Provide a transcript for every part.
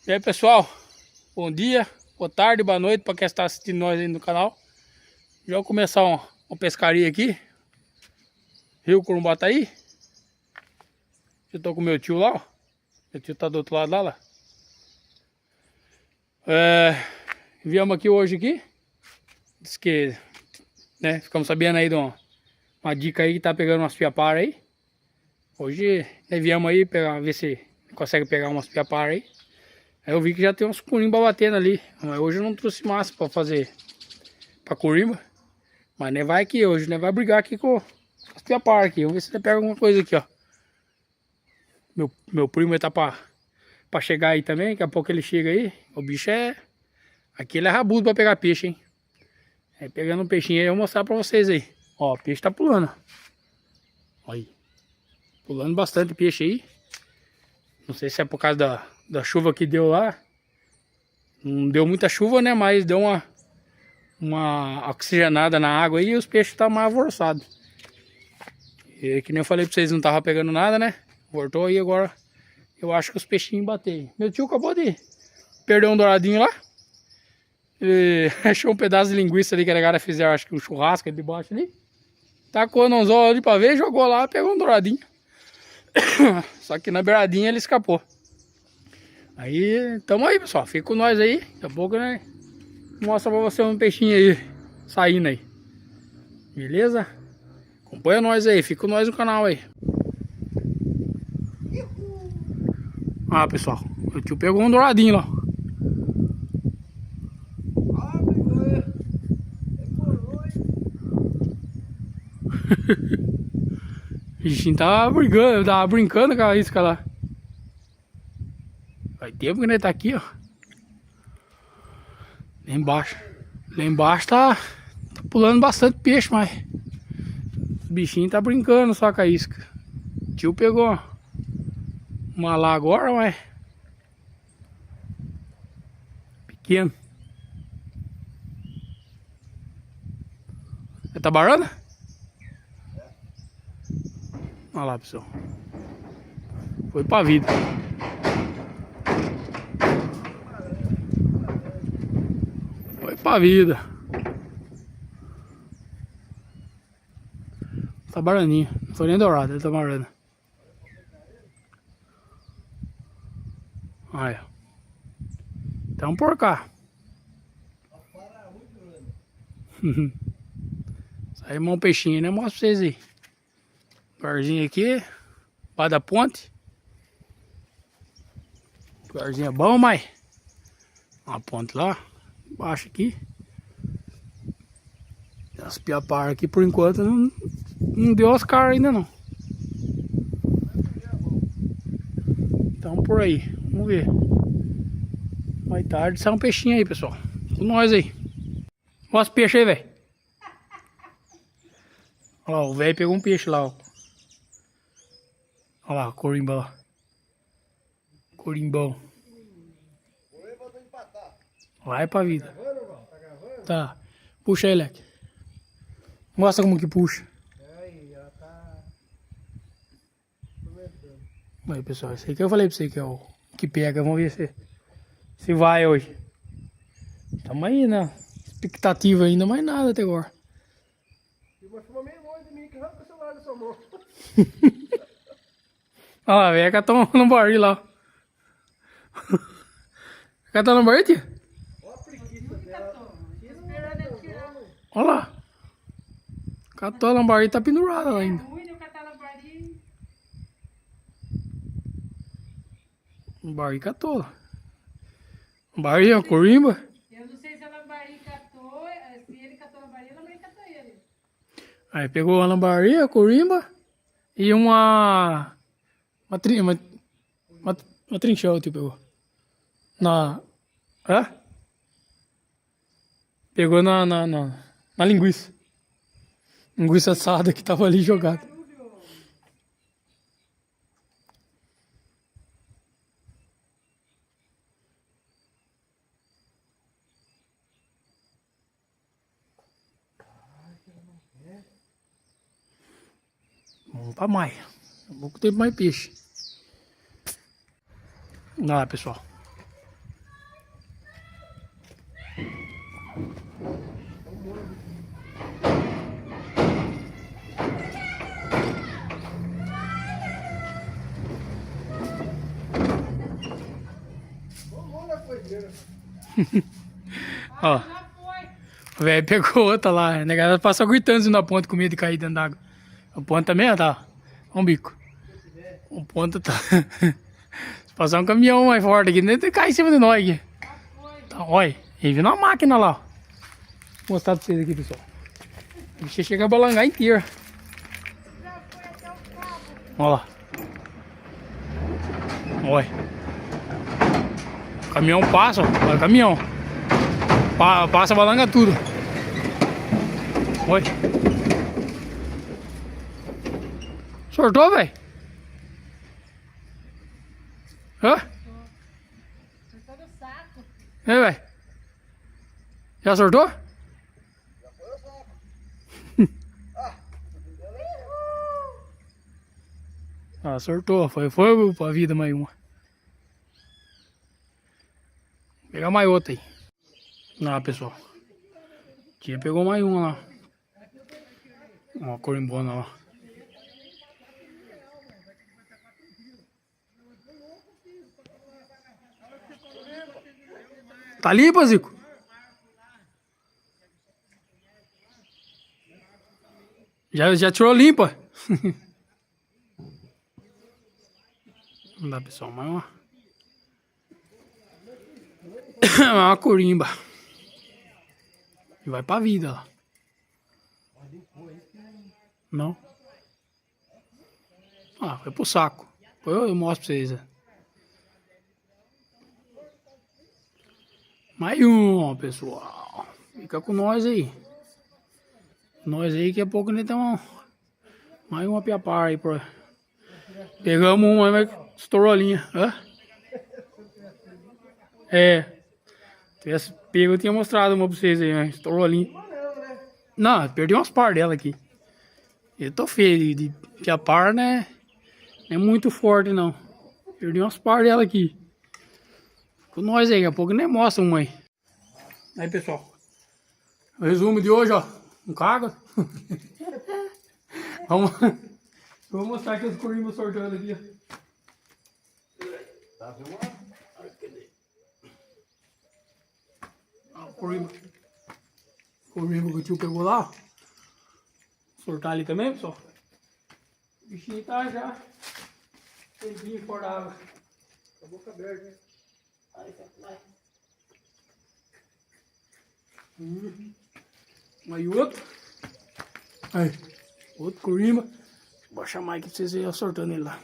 E aí, pessoal, bom dia, boa tarde, boa noite para quem está assistindo nós aí no canal. Já vou começar uma pescaria aqui, Rio Corumbataí. Eu tô com meu tio lá, ó. Meu tio tá do outro lado lá. Viemos aqui hoje aqui. Diz que, né, ficamos sabendo aí de uma dica aí que tá pegando umas piapara aí. Hoje, né, viemos aí ver se consegue pegar umas piapara aí. Aí eu vi que já tem uns corimba batendo ali. Mas hoje eu não trouxe massa pra fazer pra corimba. Mas né, vai aqui hoje, né? Vai brigar aqui com as piapara aqui. Vamos ver se ele pega alguma coisa aqui, ó. Meu primo ele tá pra chegar aí também. Daqui a pouco ele chega aí. O bicho é... Aqui ele é rabudo pra pegar peixe, hein? Aí pegando um peixinho aí, eu vou mostrar pra vocês aí. Ó, o peixe tá pulando. Olha aí. Pulando bastante peixe aí. Não sei se é por causa da chuva que deu lá. Não deu muita chuva, né? Mas deu uma oxigenada na água aí e os peixes estão mais alvoroçados. E que nem eu falei pra vocês, não tava pegando nada, né? Voltou aí agora. Eu acho que os peixinhos bateram. Meu tio acabou de perder um douradinho lá. Ele achou um pedaço de linguiça ali que a galera fizeram, acho que um churrasco ali debaixo ali. Tacou no anzol ali pra ver, jogou lá, pegou um douradinho. Só que na beiradinha ele escapou. Aí, tamo aí, pessoal. Fica com nós aí. Daqui a pouco, né? Mostra pra você um peixinho aí saindo aí. Beleza? Acompanha nós aí. Fica com nós no canal aí. Ah, pessoal. O tio pegou um douradinho lá. O bichinho tava brincando com a isca lá. Faz tempo que ele tá aqui, ó. Lá embaixo. Lá embaixo tá pulando bastante peixe, mas o bichinho tá brincando só com a isca. O tio pegou uma lá agora, mas pequeno. Você tá barando? Olha lá, pessoal. Foi pra vida. Foi pra vida. Tá baraninho. Não foi nem dourado, ele tá barando. Olha. Então por cá. Saiu um peixinho, né? Mostra pra vocês aí. Lugarzinho aqui. Lá da ponte. Lugarzinho é bom, mas uma ponte lá. Embaixo aqui. As piapara aqui por enquanto não deu as caras ainda não. Então por aí. Vamos ver. Mais tarde sai um peixinho aí, pessoal. Com nós aí. Mostra o peixe aí, velho. Olha lá, o velho pegou um peixe lá, ó. Olha lá, corimba lá. Corimbão. Vai pra vida. Tá. Puxa aí, Leque. Mostra como que puxa. Aí, pessoal, esse aí que eu falei pra você que é o que pega. Vamos ver se vai hoje. Tamo aí, né? Expectativa ainda, mais nada até agora. Olha lá, velho, catou no barril lá. Catou no barril, tia? Olha lá. Catou no barril, tá pendurado lá ainda. O barril catou lá. O barril é uma corimba. Eu não sei se a lambari catou, se ele catou a lambari, a lambari catou ele. Aí pegou a lambari, a corimba e uma trinchão, tipo, pegou. Hã? Pegou na linguiça. Linguiça assada que tava ali jogada. Vamos pra mais. Há pouco tempo mais peixe. Olha lá, pessoal. Ó, Já foi. o velho pegou outra lá. A negada passa gritando na ponta com medo de cair dentro d'água. A ponta também, ó, tá. Ó um bico. O ponta tá. Se passar um caminhão mais forte aqui, nem cai em cima de nós aqui. Já foi. Tá, olha, ele viu na máquina lá, ó. Vou mostrar pra vocês aqui, pessoal. O bicho chega a balangar inteiro. Já foi até o cabo. Olha lá. Olha. O caminhão passa, ó. Olha o caminhão. Passa, balanga tudo. Olha. Sortou, velho? Hã? Foi todo o saco. É, velho? Já sortou? Ah, sortou. Foi pra vida mais uma. Vou pegar mais outra aí. Lá, pessoal. Tia pegou mais uma lá. Uma corimbona lá. Tá limpa, Zico? Já tirou limpa? Não dá, pessoal, mais uma. Uma corimba. E vai pra vida lá. Não. Ah, foi pro saco. Depois eu mostro pra vocês. Mais um, pessoal. Fica com nós aí. Nós aí, daqui a pouco nós estamos. Mais uma piapar aí. Pegamos uma, mas estourou a linha. Hã? É. Se tivesse pego, eu tinha mostrado uma pra vocês aí, mas estourou a linha. Não, perdi umas par dela aqui. Eu tô feio de piapar, né? Não é muito forte, não. Perdi umas par dela aqui. Com nós aí, daqui a pouco nem mostra uma aí. Aí, pessoal. O resumo de hoje, ó. Um caga. Vamos. Eu vou mostrar aqui os corimbos sortando aqui, ó. Tá filmando? Ó, o corimbo. O corimbo que o tio pegou lá, ó. Sortar ali também, pessoal. O bichinho tá já. Tempinho fora da água. Com a boca aberta, né? Aí, vai. Aí outro. Aí. Outro corimba. Vou chamar aqui pra vocês verem eu sortando ele lá.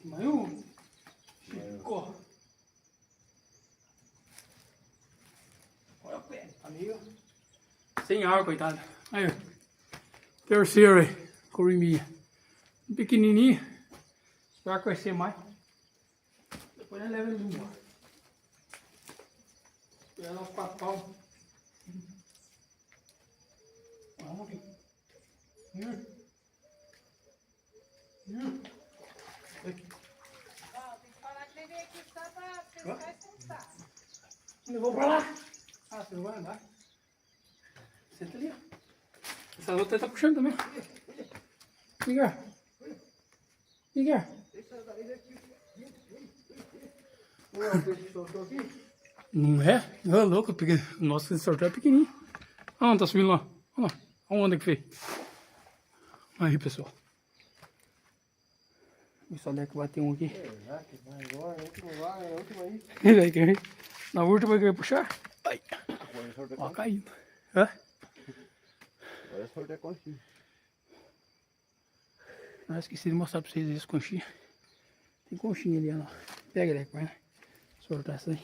Mais um. Chico. Olha o pé, tá meio sem ar, coitado. Aí, terceiro aí, corimbinha. Pequenininho. Será que vai ser mais? Depois nós leva ele embora. Pegar uns 4 palmos. Vamos aqui. Aqui. Ó, tem que falar que ele veio aqui só pra pescar e soltar. Levou pra lá. Ah, você não vai andar. Senta ali, ó. Essa outra tá puxando também. Liga. Liga. Não é? Ô, louco, eu peguei. Nossa, esse sorteio é pequenininho. Ah, não, tá subindo lá. Olha lá. Olha a onda que fez. Aí, pessoal. Só der que bater um aqui. Já que vai agora, outro vai, outro aí. Daí, quer ver? Na última que eu ia puxar. Ai. Agora o sorteio Ó, com caindo. Hã? Agora o sorteio com conchinha. Ah, esqueci de mostrar pra vocês esse conchinha. Tem conchinha ali, ó. Pega ele, vai, né? Soltar essa aí.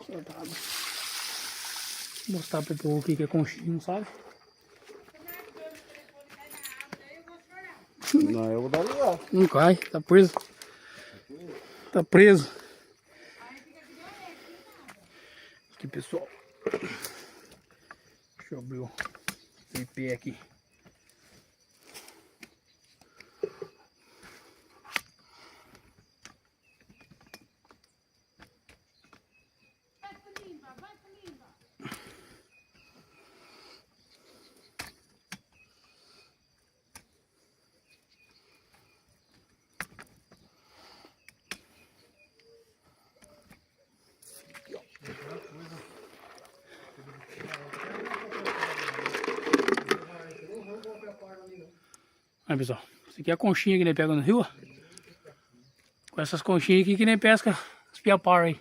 Soltar água. Vou mostrar pro povo o que é conchinha, não sabe? Não, eu vou dar lugar. Não cai, tá preso. Tá preso. Aqui, pessoal. Deixa eu abrir o tripé aqui. Aí, pessoal, isso aqui é a conchinha que nem pega no rio, ó. Com essas conchinhas aqui que nem pesca os piapar aí.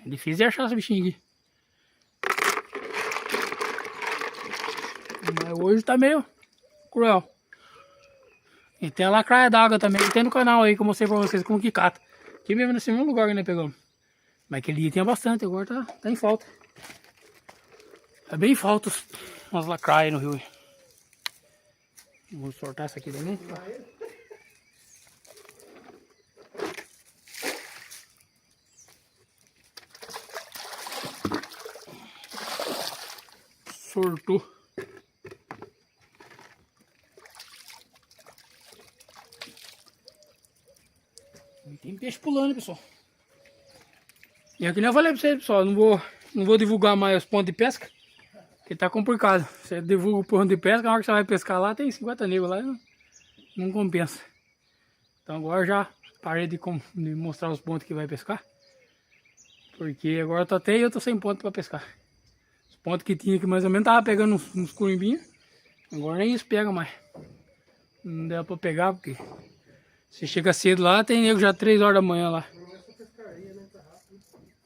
É difícil de achar esse bichinho aqui. Mas hoje tá meio cruel. E tem a lacraia d'água também, que tem no canal aí, que eu mostrei pra vocês como que cata. Aqui mesmo nesse mesmo lugar que nós pegamos. Mas aquele dia tinha bastante, agora tá em falta. Tá bem em falta umas lacraias no rio aí. Vou soltar essa aqui também. Soltou. Tem peixe pulando, pessoal. E aqui eu falei pra vocês, pessoal, não vou divulgar mais os pontos de pesca, porque tá complicado. Você divulga o ponto de pesca, na hora que você vai pescar lá, tem 50 negros lá, não compensa. Então agora já parei de mostrar os pontos que vai pescar, porque agora eu tô sem ponto pra pescar. Os pontos que tinha aqui mais ou menos tava pegando uns curimbinhos, agora nem isso pega mais. Não deu pra pegar, porque você chega cedo lá, tem nego já 3 horas da manhã lá.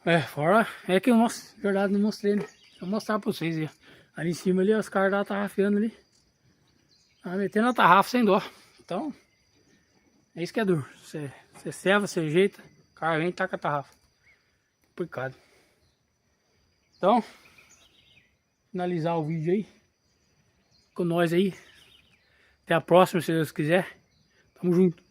É, fora, é que eu mostro, verdade, não mostrei, né? Vou mostrar pra vocês aí. Ali em cima ali, os caras lá tarrafiando ali. Tá metendo a tarrafa sem dó. Então, é isso que é duro. Você ceva, você ajeita, o cara vem e taca a tarrafa. Complicado. Então, finalizar o vídeo aí. Com nós aí. Até a próxima, se Deus quiser. Tamo junto.